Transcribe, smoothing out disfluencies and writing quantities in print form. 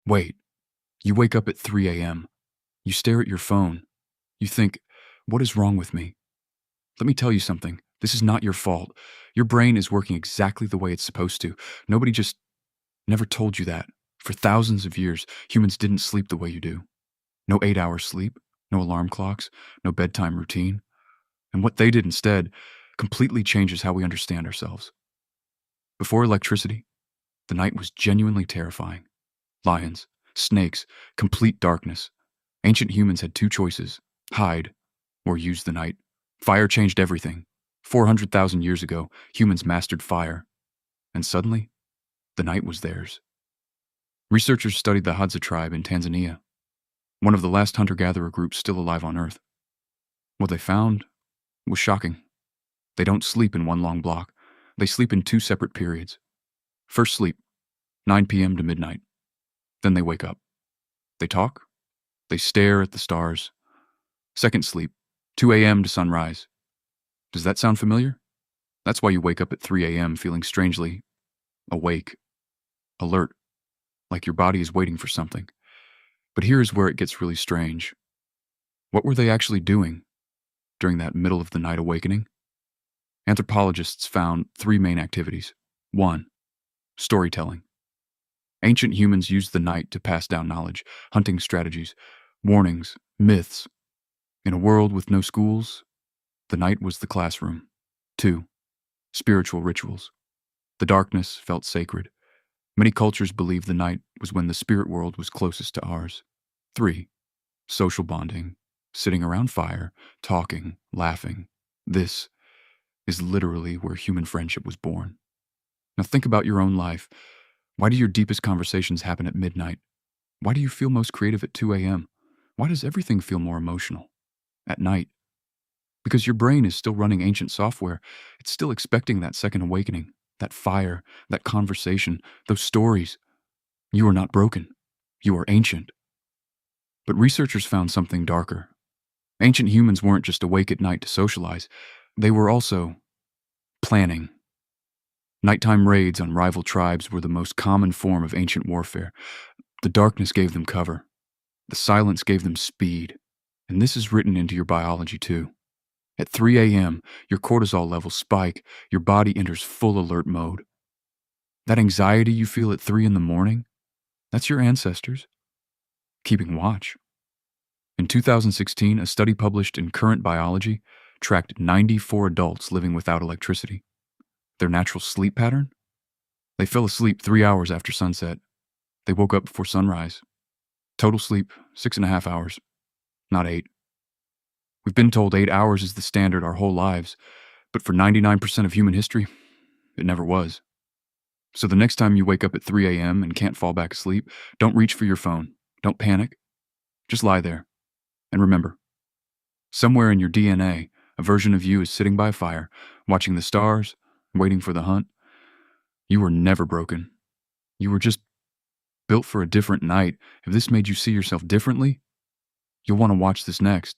Wait, you wake up at 3 a.m. You stare at your phone. You think, what is wrong with me? Let me tell you something. This is not your fault. Your brain is working exactly the way it's supposed to. Nobody just never told you that. For thousands of years, humans didn't sleep the way you do. No 8 hour sleep, no alarm clocks, no bedtime routine. And what they did instead completely changes how we understand ourselves. Before electricity, the night was genuinely terrifying. Lions, snakes, complete darkness. Ancient humans had two choices: hide or use the night. Fire changed everything. 400,000 years ago, humans mastered fire. And suddenly, the night was theirs. Researchers studied the Hadza tribe in Tanzania, one of the last hunter-gatherer groups still alive on Earth. What they found was shocking. They don't sleep in one long block. They sleep in two separate periods. First sleep, 9 p.m. to midnight. Then they wake up. They talk. They stare at the stars. Second sleep, 2 a.m. to sunrise. Does that sound familiar? That's why you wake up at 3 a.m. feeling strangely awake, alert, like your body is waiting for something. But here is where it gets really strange. What were they actually doing during that middle of the night awakening? Anthropologists found three main activities. 1. Storytelling. Ancient humans used the night to pass down knowledge, hunting strategies, warnings, myths. In a world with no schools, the night was the classroom. 2. Spiritual rituals. The darkness felt sacred. Many cultures believed the night was when the spirit world was closest to ours. 3. Social bonding. Sitting around fire, talking, laughing. This is literally where human friendship was born. Now think about your own life. Why do your deepest conversations happen at midnight? Why do you feel most creative at 2 a.m.? Why does everything feel more emotional at night? Because your brain is still running ancient software. It's still expecting that second awakening, that fire, that conversation, those stories. You are not broken. You are ancient. But researchers found something darker. Ancient humans weren't just awake at night to socialize. They were also planning. Nighttime raids on rival tribes were the most common form of ancient warfare. The darkness gave them cover. The silence gave them speed. And this is written into your biology too. At 3 a.m., your cortisol levels spike, your body enters full alert mode. That anxiety you feel at 3 in the morning, that's your ancestors keeping watch. In 2016, a study published in Current Biology tracked 94 adults living without electricity. Their natural sleep pattern? They fell asleep 3 hours after sunset. They woke up before sunrise. Total sleep, 6.5 hours, not 8. We've been told 8 hours is the standard our whole lives, but for 99% of human history, it never was. So the next time you wake up at 3 a.m. and can't fall back asleep, don't reach for your phone. Don't panic. Just lie there. And remember, somewhere in your DNA, a version of you is sitting by a fire, watching the stars, waiting for the hunt. You were never broken. You were just built for a different night. If this made you see yourself differently, you'll want to watch this next.